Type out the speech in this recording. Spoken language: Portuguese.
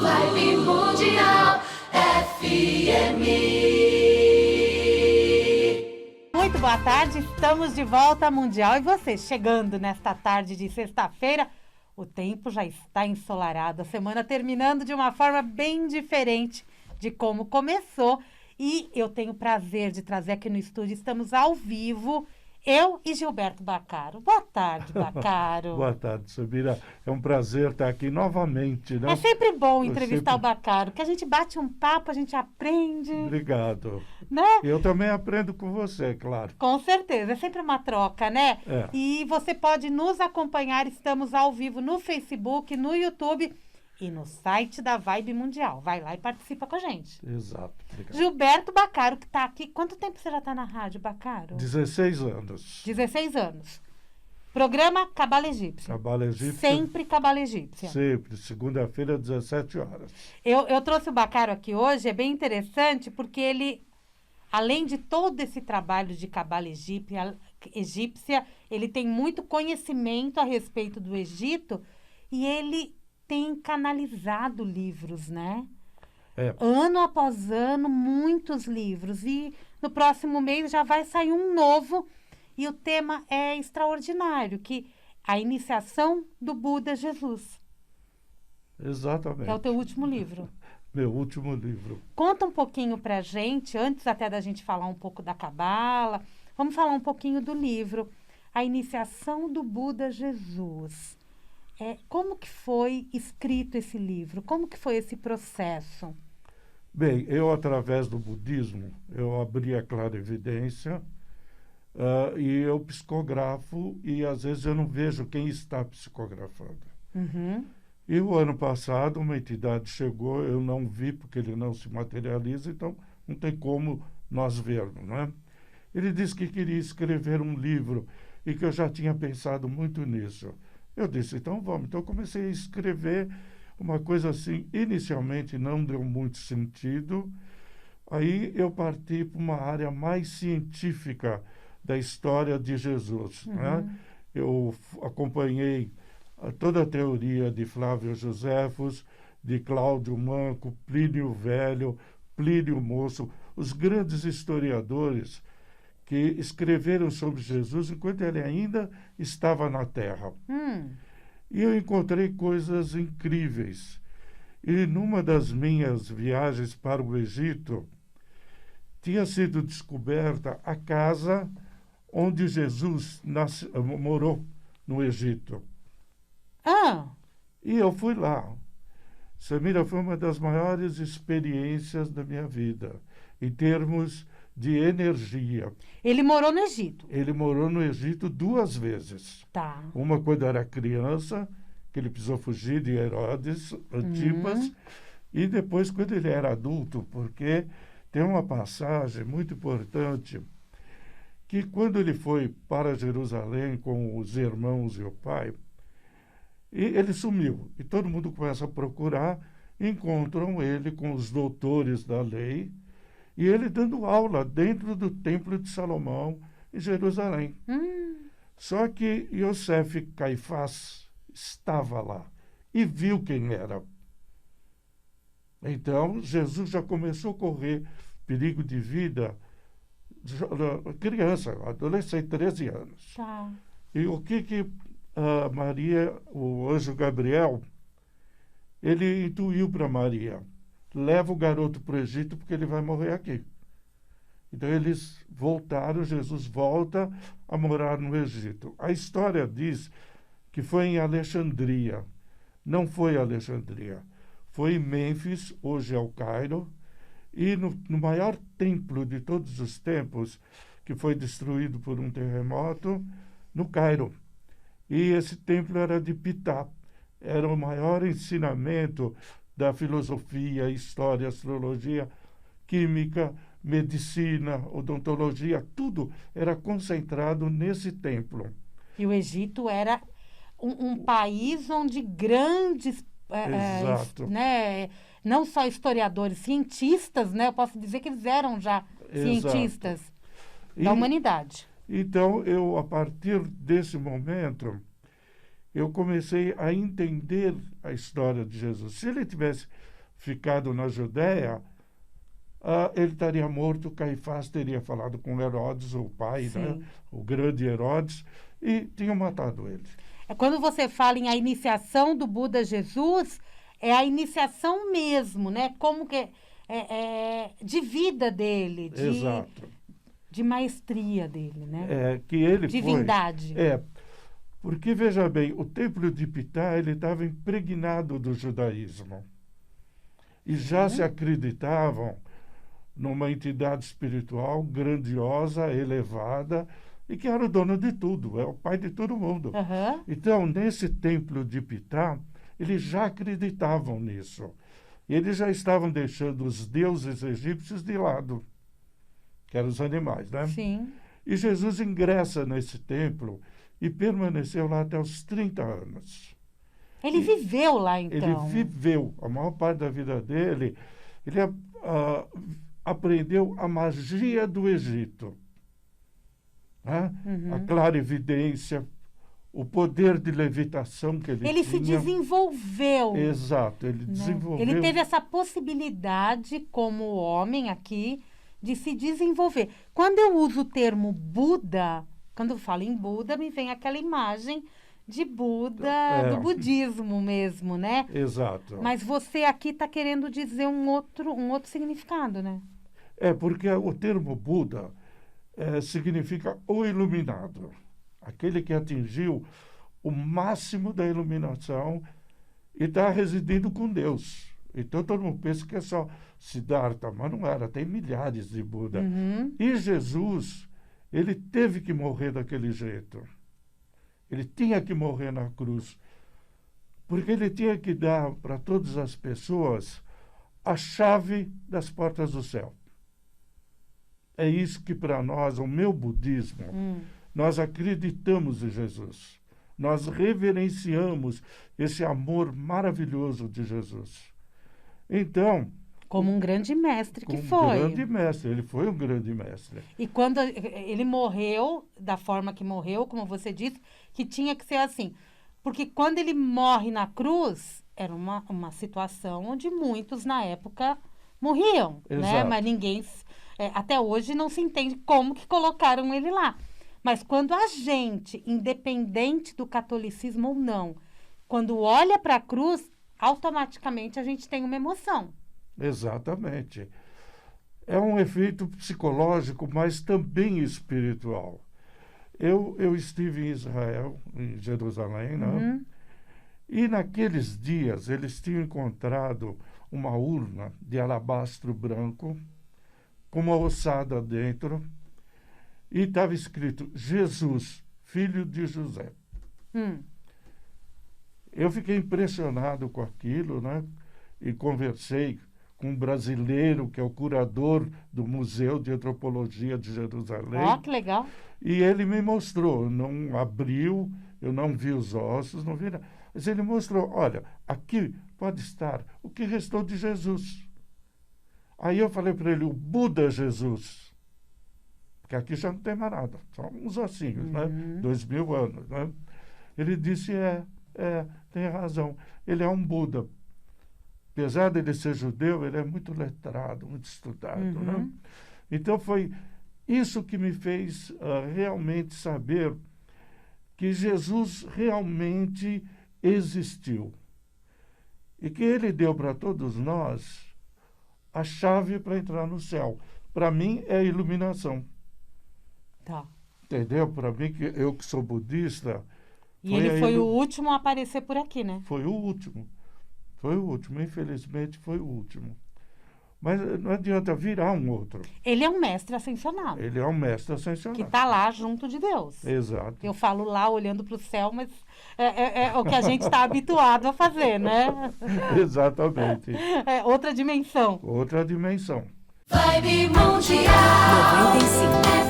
Vibe Mundial FM. Muito boa tarde, estamos de volta Mundial e você chegando nesta tarde de sexta-feira. O tempo já está ensolarado, a semana terminando de uma forma bem diferente de como começou. E eu tenho o prazer de trazer aqui no estúdio, estamos ao vivo, eu e Gilberto Baccaro. Boa tarde, Baccaro. Boa tarde, Samira. É um prazer estar aqui novamente, né? É sempre bom entrevistar o Baccaro, porque a gente bate um papo, a gente aprende. Obrigado. Né? Eu também aprendo com você, claro. Com certeza, é sempre uma troca, né? É. E você pode nos acompanhar, estamos ao vivo no Facebook, no YouTube e no site da Vibe Mundial. Vai lá e participa com a gente. Exato. Obrigado. Gilberto Baccaro, que está aqui. Quanto tempo você já está na rádio, Baccaro? 16 anos. 16 anos. Programa Cabala Egípcia. Cabala Egípcia. Sempre Cabala Egípcia. Sempre. Segunda-feira, 17 horas. Eu trouxe o Baccaro aqui hoje, é bem interessante, porque ele, além de todo esse trabalho de Cabala Egípcia, ele tem muito conhecimento a respeito do Egito e ele tem canalizado livros, né? É. Ano após ano, muitos livros. E no próximo mês já vai sair um novo. E o tema é extraordinário, que a iniciação do Buda Jesus. Exatamente. É o teu último livro. Meu último livro. Conta um pouquinho pra gente, antes até da gente falar um pouco da Cabala, vamos falar um pouquinho do livro. A iniciação do Buda Jesus. Como que foi escrito esse livro? Como que foi esse processo? Bem, eu, através do budismo, eu abri a clarividência e eu psicografo e, às vezes, eu não vejo quem está psicografando. Uhum. E o ano passado, uma entidade chegou, eu não vi porque ele não se materializa, então não tem como nós vermos, não é? Ele disse que queria escrever um livro e que eu já tinha pensado muito nisso. Eu disse, então vamos. Então eu comecei a escrever uma coisa assim, inicialmente não deu muito sentido. Aí eu parti para uma área mais científica da história de Jesus. Uhum. Né? Eu acompanhei toda a teoria de Flávio Joséfos, de Cláudio Manco, Plínio Velho, Plínio Moço, os grandes historiadores que escreveram sobre Jesus enquanto ele ainda estava na Terra. E eu encontrei coisas incríveis. E numa das minhas viagens para o Egito, tinha sido descoberta a casa onde Jesus morou no Egito. E eu fui lá. Samira, foi uma das maiores experiências da minha vida, em termos de energia. Ele morou no Egito? Ele morou no Egito 2 vezes. Tá. Uma quando era criança, que ele precisou fugir de Herodes Antipas, e depois quando ele era adulto, porque tem uma passagem muito importante, que quando ele foi para Jerusalém com os irmãos e o pai, e ele sumiu. E todo mundo começa a procurar, encontram ele com os doutores da lei, e ele dando aula dentro do Templo de Salomão, em Jerusalém. Só que Yosef Caifás estava lá e viu quem era. Então, Jesus já começou a correr perigo de vida, criança, adolescente, 13 anos. Tá. E o que Maria, o anjo Gabriel, ele intuiu para Maria: leva o garoto para o Egito porque ele vai morrer aqui. Então eles voltaram, Jesus volta a morar no Egito. A história diz que foi em Alexandria. Não foi Alexandria. Foi em Mênfis, hoje é o Cairo, e no maior templo de todos os tempos, que foi destruído por um terremoto, no Cairo. E esse templo era de Ptah. Era o maior ensinamento da filosofia, história, astrologia, química, medicina, odontologia, tudo era concentrado nesse templo. E o Egito era um país onde grandes, Exato. né, não só historiadores, cientistas, né, eu posso dizer que eles eram já cientistas da humanidade. Então, a partir desse momento, eu comecei a entender a história de Jesus. Se ele tivesse ficado na Judéia, ele estaria morto. Caifás teria falado com Herodes, o pai, né? O grande Herodes, e tinham matado ele. Quando você fala em a iniciação do Buda Jesus, é a iniciação mesmo, né? Como que de vida dele, Exato. de maestria dele, né? Que ele divindade. Porque, veja bem, o templo de Pitá ele estava impregnado do judaísmo. E já se acreditavam numa entidade espiritual grandiosa, elevada, e que era o dono de tudo, é o pai de todo mundo. Então, nesse templo de Pitá, eles já acreditavam nisso. Eles já estavam deixando os deuses egípcios de lado, que eram os animais, né? Sim. E Jesus ingressa nesse templo e permaneceu lá até os 30 anos. Ele viveu lá, então. Ele viveu. A maior parte da vida dele, ele aprendeu a magia do Egito. Né? A clarividência, o poder de levitação que ele tinha. Ele se desenvolveu. Exato, ele desenvolveu. Ele teve essa possibilidade, como homem aqui, de se desenvolver. Quando eu uso o termo Buda, quando eu falo em Buda, me vem aquela imagem de Buda, do budismo mesmo, né? Exato. Mas você aqui está querendo dizer um outro significado, né? Porque o termo Buda significa o iluminado. Aquele que atingiu o máximo da iluminação e está residindo com Deus. Então todo mundo pensa que é só Siddhartha, mas não era, tem milhares de Buda. E Jesus, ele teve que morrer daquele jeito. Ele tinha que morrer na cruz, porque ele tinha que dar para todas as pessoas a chave das portas do céu. É isso que para nós, o meu budismo, nós acreditamos em Jesus. Nós reverenciamos esse amor maravilhoso de Jesus. Então... Como um grande mestre que foi. Um grande mestre, ele foi um grande mestre. E quando ele morreu, da forma que morreu, como você disse, que tinha que ser assim. Porque quando ele morre na cruz, era uma situação onde muitos na época morriam, né? Mas ninguém... até hoje não se entende como que colocaram ele lá. Mas quando a gente, independente do catolicismo ou não, quando olha para a cruz, automaticamente a gente tem uma emoção. Exatamente. É um efeito psicológico, mas também espiritual. Eu estive em Israel, em Jerusalém, né? E naqueles dias eles tinham encontrado uma urna de alabastro branco, com uma ossada dentro, e estava escrito Jesus, filho de José. Eu fiquei impressionado com aquilo, né? E conversei com um brasileiro, que é o curador do Museu de Antropologia de Jerusalém. Que legal. E ele me mostrou, não abriu, eu não vi os ossos, não vi nada. Mas ele mostrou, olha, aqui pode estar o que restou de Jesus. Aí eu falei para ele, o Buda Jesus. Porque aqui já não tem mais nada, só uns ossinhos, né? 2000 anos, né? Ele disse, tem razão, ele é um Buda. Apesar de ele ser judeu, ele é muito letrado, muito estudado, né? Então foi isso que me fez realmente saber que Jesus realmente existiu. E que ele deu para todos nós a chave para entrar no céu. Para mim é a iluminação. Tá. Entendeu? Para mim, eu que sou budista... E ele foi o último a aparecer por aqui, né? Foi o último. Foi o último, infelizmente foi o último. Mas não adianta virar um outro. Ele é um mestre ascensional. Ele é um mestre ascensional. Que está lá junto de Deus. Exato. Eu falo lá olhando para o céu, mas é o que a gente está habituado a fazer, né? Exatamente. É outra dimensão. Outra dimensão. Vibe Mundial 95.